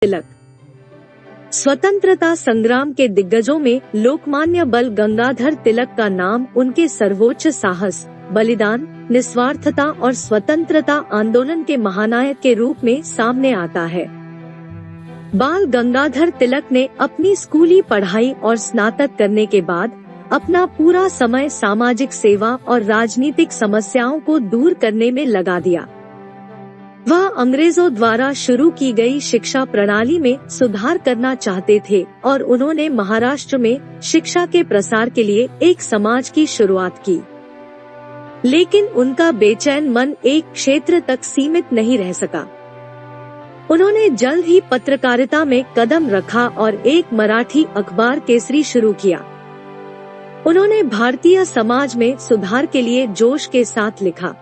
तिलक। स्वतंत्रता संग्राम के दिग्गजों में लोकमान्य बाल गंगाधर तिलक का नाम उनके सर्वोच्च साहस, बलिदान, निस्वार्थता और स्वतंत्रता आंदोलन के महानायक के रूप में सामने आता है। बाल गंगाधर तिलक ने अपनी स्कूली पढ़ाई और स्नातक करने के बाद अपना पूरा समय सामाजिक सेवा और राजनीतिक समस्याओं को दूर करने में लगा दिया। वह अंग्रेजों द्वारा शुरू की गई शिक्षा प्रणाली में सुधार करना चाहते थे और उन्होंने महाराष्ट्र में शिक्षा के प्रसार के लिए एक समाज की शुरुआत की। लेकिन उनका बेचैन मन एक क्षेत्र तक सीमित नहीं रह सका। उन्होंने जल्द ही पत्रकारिता में कदम रखा और एक मराठी अखबार केसरी शुरू किया। उन्होंने भारतीय समाज में सुधार के लिए जोश के साथ लिखा।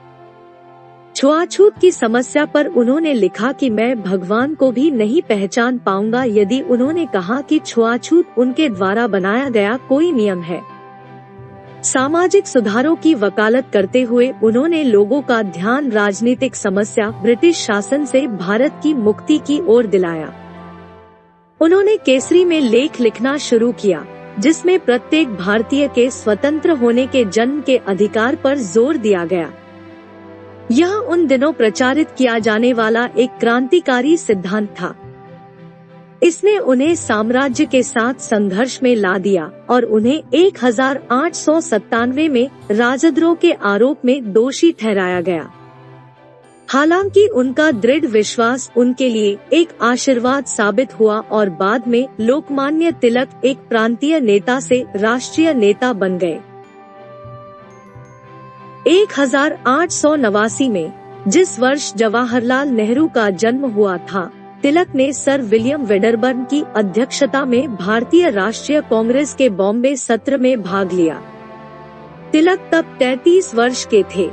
छुआछूत की समस्या पर उन्होंने लिखा कि मैं भगवान को भी नहीं पहचान पाऊंगा यदि उन्होंने कहा कि छुआछूत उनके द्वारा बनाया गया कोई नियम है। सामाजिक सुधारों की वकालत करते हुए उन्होंने लोगों का ध्यान राजनीतिक समस्या ब्रिटिश शासन से भारत की मुक्ति की ओर दिलाया। उन्होंने केसरी में लेख लिखना शुरू किया, जिसमें प्रत्येक भारतीय के स्वतंत्र होने के जन्म के अधिकार पर जोर दिया गया। यह उन दिनों प्रचारित किया जाने वाला एक क्रांतिकारी सिद्धांत था। इसने उन्हें साम्राज्य के साथ संघर्ष में ला दिया और उन्हें 1897 में राजद्रोह के आरोप में दोषी ठहराया गया। हालांकि उनका दृढ़ विश्वास उनके लिए एक आशीर्वाद साबित हुआ और बाद में लोकमान्य तिलक एक प्रांतीय नेता से राष्ट्रीय नेता बन गए। 1889 में, जिस वर्ष जवाहरलाल नेहरू का जन्म हुआ था, तिलक ने सर विलियम वेडरबर्न की अध्यक्षता में भारतीय राष्ट्रीय कांग्रेस के बॉम्बे सत्र में भाग लिया। तिलक तब 33 वर्ष के थे।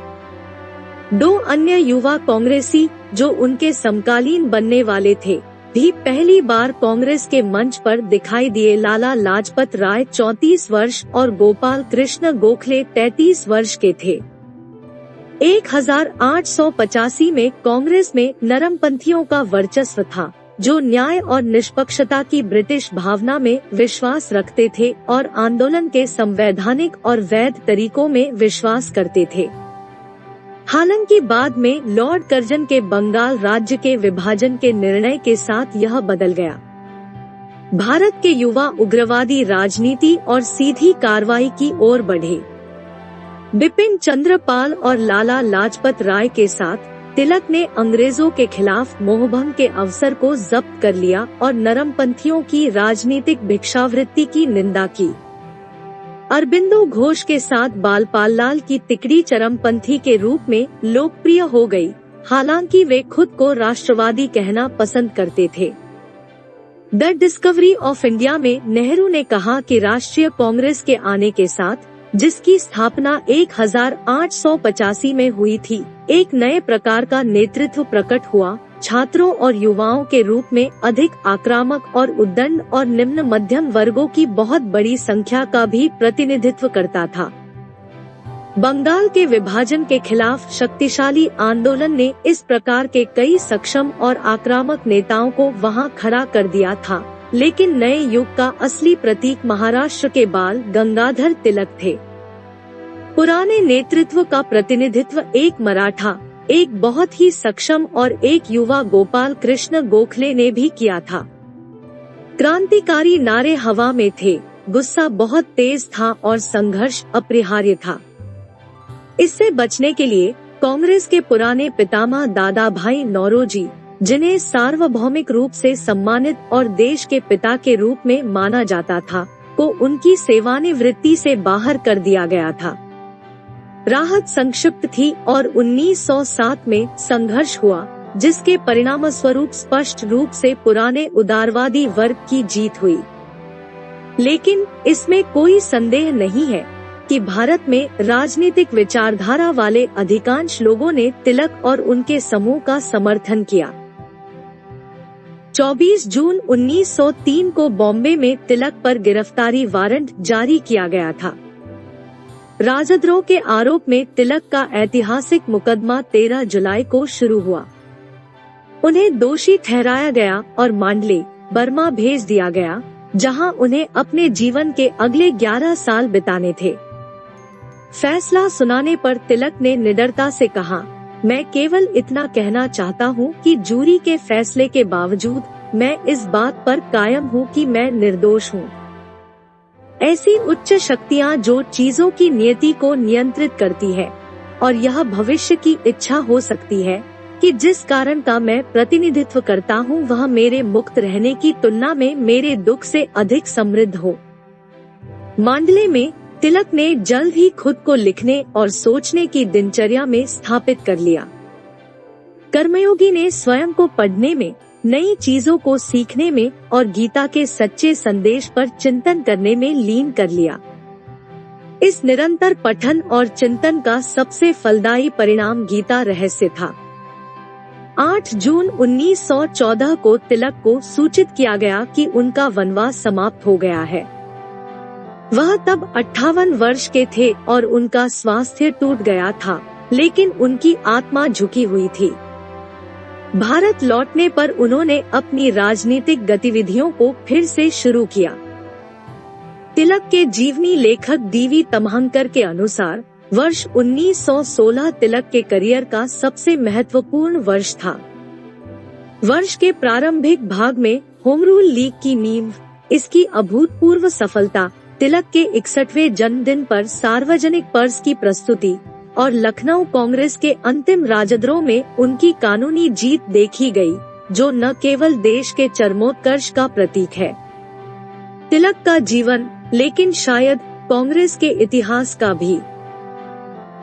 दो अन्य युवा कांग्रेसी जो उनके समकालीन बनने वाले थे, भी पहली बार कांग्रेस के मंच पर दिखाई दिए। लाला लाजपत राय 34 वर्ष और गोपाल कृष्ण गोखले 33 वर्ष के थे। 1885 में कांग्रेस में नरमपंथियों का वर्चस्व था, जो न्याय और निष्पक्षता की ब्रिटिश भावना में विश्वास रखते थे और आंदोलन के संवैधानिक और वैध तरीकों में विश्वास करते थे। हालांकि बाद में लॉर्ड कर्जन के बंगाल राज्य के विभाजन के निर्णय के साथ यह बदल गया। भारत के युवा उग्रवादी राजनीति और सीधी कार्रवाई की ओर बढ़े। बिपिन चंद्र पाल और लाला लाजपत राय के साथ तिलक ने अंग्रेजों के खिलाफ मोहभंग के अवसर को जब्त कर लिया और नरमपंथियों की राजनीतिक भिक्षावृत्ति की निंदा की। अरबिंदो घोष के साथ बालपाल लाल की तिकड़ी चरमपंथी के रूप में लोकप्रिय हो गई, हालांकि वे खुद को राष्ट्रवादी कहना पसंद करते थे। द डिस्कवरी ऑफ इंडिया में नेहरू ने कहा कि राष्ट्रीय कांग्रेस के आने के साथ, जिसकी स्थापना 1885 में हुई थी, एक नए प्रकार का नेतृत्व प्रकट हुआ, छात्रों और युवाओं के रूप में अधिक आक्रामक और उद्दंड और निम्न मध्यम वर्गों की बहुत बड़ी संख्या का भी प्रतिनिधित्व करता था। बंगाल के विभाजन के खिलाफ शक्तिशाली आंदोलन ने इस प्रकार के कई सक्षम और आक्रामक नेताओं को वहां खड़ा कर दिया था, लेकिन नए युग का असली प्रतीक महाराष्ट्र के बाल गंगाधर तिलक थे। पुराने नेतृत्व का प्रतिनिधित्व एक मराठा, एक बहुत ही सक्षम और एक युवा गोपाल कृष्ण गोखले ने भी किया था। क्रांतिकारी नारे हवा में थे, गुस्सा बहुत तेज था और संघर्ष अपरिहार्य था। इससे बचने के लिए कांग्रेस के पुराने पितामह दादा भाई नौरोजी, जिन्हें सार्वभौमिक रूप से सम्मानित और देश के पिता के रूप में माना जाता था, को उनकी सेवानिवृत्ति से बाहर कर दिया गया था। राहत संक्षिप्त थी और 1907 में संघर्ष हुआ, जिसके परिणामस्वरूप स्पष्ट रूप से पुराने उदारवादी वर्ग की जीत हुई। लेकिन इसमें कोई संदेह नहीं है कि भारत में राजनीतिक विचारधारा वाले अधिकांश लोगों ने तिलक और उनके समूह का समर्थन किया। 24 जून 1903 को बॉम्बे में तिलक पर गिरफ्तारी वारंट जारी किया गया था। राजद्रोह के आरोप में तिलक का ऐतिहासिक मुकदमा 13 जुलाई को शुरू हुआ। उन्हें दोषी ठहराया गया और मांडले, बर्मा भेज दिया गया, जहां उन्हें अपने जीवन के अगले 11 साल बिताने थे। फैसला सुनाने पर तिलक ने निडरता से कहा, मैं केवल इतना कहना चाहता हूं कि जूरी के फैसले के बावजूद मैं इस बात पर कायम हूं कि मैं निर्दोष हूं। ऐसी उच्च शक्तियां जो चीजों की नियति को नियंत्रित करती है, और यह भविष्य की इच्छा हो सकती है कि जिस कारण का मैं प्रतिनिधित्व करता हूं वह मेरे मुक्त रहने की तुलना में मेरे दुख से अधिक समृद्ध हो। मांडले में तिलक ने जल्द ही खुद को लिखने और सोचने की दिनचर्या में स्थापित कर लिया। कर्मयोगी ने स्वयं को पढ़ने में, नई चीजों को सीखने में और गीता के सच्चे संदेश पर चिंतन करने में लीन कर लिया। इस निरंतर पठन और चिंतन का सबसे फलदायी परिणाम गीता रहस्य था। 8 जून 1914 को तिलक को सूचित किया गया कि उनका वनवास समाप्त हो गया है। वह तब 58 वर्ष के थे और उनका स्वास्थ्य टूट गया था, लेकिन उनकी आत्मा झुकी हुई थी। भारत लौटने पर उन्होंने अपनी राजनीतिक गतिविधियों को फिर से शुरू किया। तिलक के जीवनी लेखक डीवी तमहंकर के अनुसार वर्ष 1916 तिलक के करियर का सबसे महत्वपूर्ण वर्ष था। वर्ष के प्रारंभिक भाग में होम रूल लीग की नींव, इसकी अभूतपूर्व सफलता, तिलक के 61वें जन्मदिन पर सार्वजनिक पर्स की प्रस्तुति और लखनऊ कांग्रेस के अंतिम राजद्रोह में उनकी कानूनी जीत देखी गई, जो न केवल देश के चरमोत्कर्ष का प्रतीक है, तिलक का जीवन, लेकिन शायद कांग्रेस के इतिहास का भी।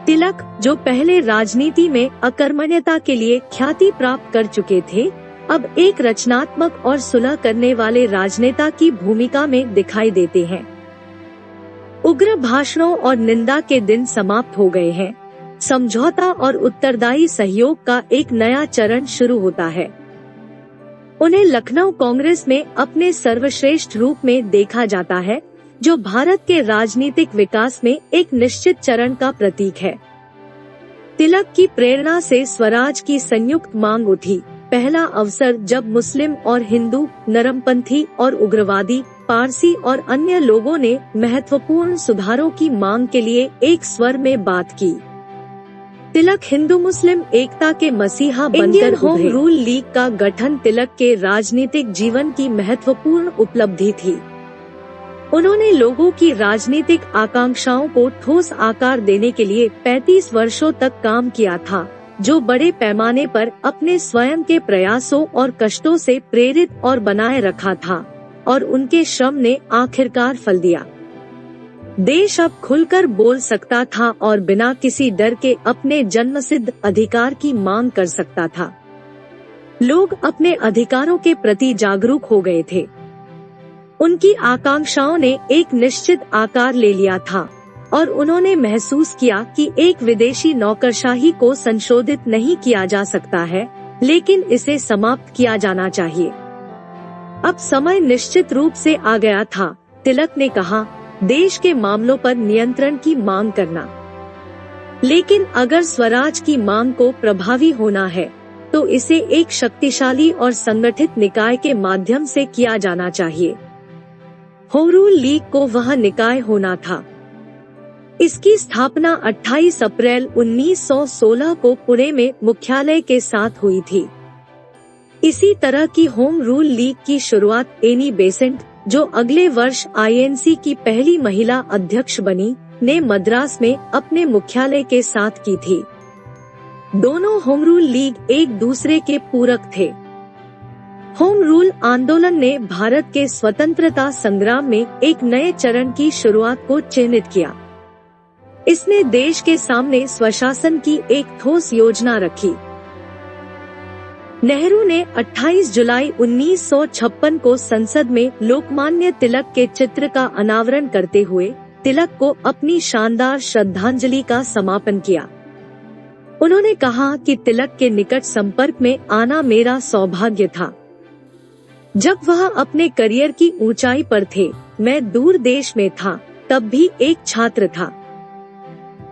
तिलक, जो पहले राजनीति में अकर्मण्यता के लिए ख्याति प्राप्त कर चुके थे, अब एक रचनात्मक और सुलह करने वाले राजनेता की भूमिका में दिखाई देते हैं। उग्र भाषणों और निंदा के दिन समाप्त हो गए हैं। समझौता और उत्तरदायी सहयोग का एक नया चरण शुरू होता है। उन्हें लखनऊ कांग्रेस में अपने सर्वश्रेष्ठ रूप में देखा जाता है, जो भारत के राजनीतिक विकास में एक निश्चित चरण का प्रतीक है। तिलक की प्रेरणा से स्वराज की संयुक्त मांग उठी। पहला अवसर जब मुस्लिम और हिंदू, नरमपंथी और उग्रवादी, पारसी और अन्य लोगों ने महत्वपूर्ण सुधारों की मांग के लिए एक स्वर में बात की। तिलक हिंदू मुस्लिम एकता के मसीहा बनकर होम रूल लीग का गठन तिलक के राजनीतिक जीवन की महत्वपूर्ण उपलब्धि थी। उन्होंने लोगों की राजनीतिक आकांक्षाओं को ठोस आकार देने के लिए 35 वर्षों तक काम किया था, जो बड़े पैमाने पर अपने स्वयं के प्रयासों और कष्टों से प्रेरित और बनाए रखा था, और उनके श्रम ने आखिरकार फल दिया। देश अब खुलकर बोल सकता था और बिना किसी डर के अपने जन्मसिद्ध अधिकार की मांग कर सकता था। लोग अपने अधिकारों के प्रति जागरूक हो गए थे। उनकी आकांक्षाओं ने एक निश्चित आकार ले लिया था, और उन्होंने महसूस किया कि एक विदेशी नौकरशाही को संशोधित नहीं किया जा सकता है, लेकिन इसे समाप्त किया जाना चाहिए। अब समय निश्चित रूप से आ गया था, तिलक ने कहा, देश के मामलों पर नियंत्रण की मांग करना। लेकिन अगर स्वराज की मांग को प्रभावी होना है, तो इसे एक शक्तिशाली और संगठित निकाय के माध्यम से किया जाना चाहिए। होम रूल लीग को वह निकाय होना था। इसकी स्थापना 28 अप्रैल 1916 को पुणे में मुख्यालय के साथ हुई थी। इसी तरह की होम रूल लीग की शुरुआत एनी बेसेंट, जो अगले वर्ष आईएनसी की पहली महिला अध्यक्ष बनी, ने मद्रास में अपने मुख्यालय के साथ की थी। दोनों होम रूल लीग एक दूसरे के पूरक थे। होम रूल आंदोलन ने भारत के स्वतंत्रता संग्राम में एक नए चरण की शुरुआत को चिन्हित किया। इसने देश के सामने स्वशासन की एक ठोस योजना रखी। नेहरू ने 28 जुलाई 1956 को संसद में लोकमान्य तिलक के चित्र का अनावरण करते हुए तिलक को अपनी शानदार श्रद्धांजलि का समापन किया। उन्होंने कहा कि तिलक के निकट संपर्क में आना मेरा सौभाग्य था। जब वह अपने करियर की ऊंचाई पर थे, मैं दूर देश में था, तब भी एक छात्र था।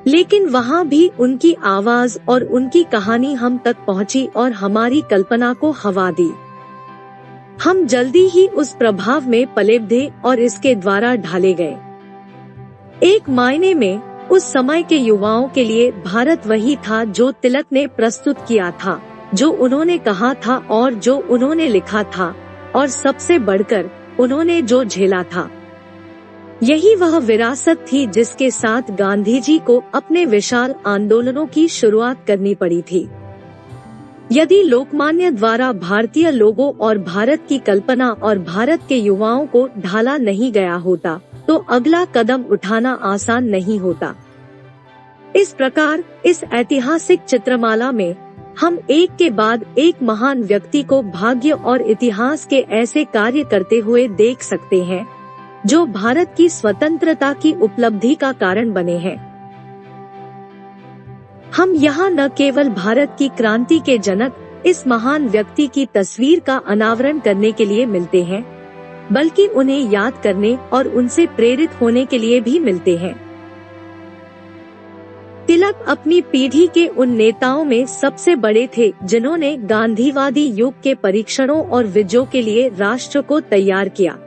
लेकिन वहाँ भी उनकी आवाज और उनकी कहानी हम तक पहुँची और हमारी कल्पना को हवा दी। हम जल्दी ही उस प्रभाव में पले बढ़े और इसके द्वारा ढाले गए। एक मायने में उस समय के युवाओं के लिए भारत वही था जो तिलक ने प्रस्तुत किया था, जो उन्होंने कहा था और जो उन्होंने लिखा था, और सबसे बढ़कर उन्होंने जो झेला था। यही वह विरासत थी जिसके साथ गांधी जी को अपने विशाल आंदोलनों की शुरुआत करनी पड़ी थी। यदि लोकमान्य द्वारा भारतीय लोगों और भारत की कल्पना और भारत के युवाओं को ढाला नहीं गया होता, तो अगला कदम उठाना आसान नहीं होता। इस प्रकार इस ऐतिहासिक चित्रमाला में हम एक के बाद एक महान व्यक्ति को भाग्य और इतिहास के ऐसे कार्य करते हुए देख सकते हैं जो भारत की स्वतंत्रता की उपलब्धि का कारण बने हैं। हम यहाँ न केवल भारत की क्रांति के जनक इस महान व्यक्ति की तस्वीर का अनावरण करने के लिए मिलते हैं, बल्कि उन्हें याद करने और उनसे प्रेरित होने के लिए भी मिलते हैं। तिलक अपनी पीढ़ी के उन नेताओं में सबसे बड़े थे जिन्होंने गांधीवादी युग के परीक्षणों और विजयों के लिए राष्ट्र को तैयार किया।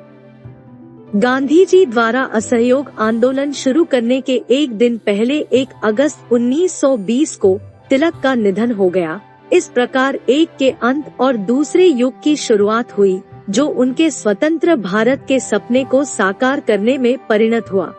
गांधी जी द्वारा असहयोग आंदोलन शुरू करने के एक दिन पहले 1 अगस्त 1920 को तिलक का निधन हो गया। इस प्रकार एक के अंत और दूसरे युग की शुरुआत हुई, जो उनके स्वतंत्र भारत के सपने को साकार करने में परिणत हुआ।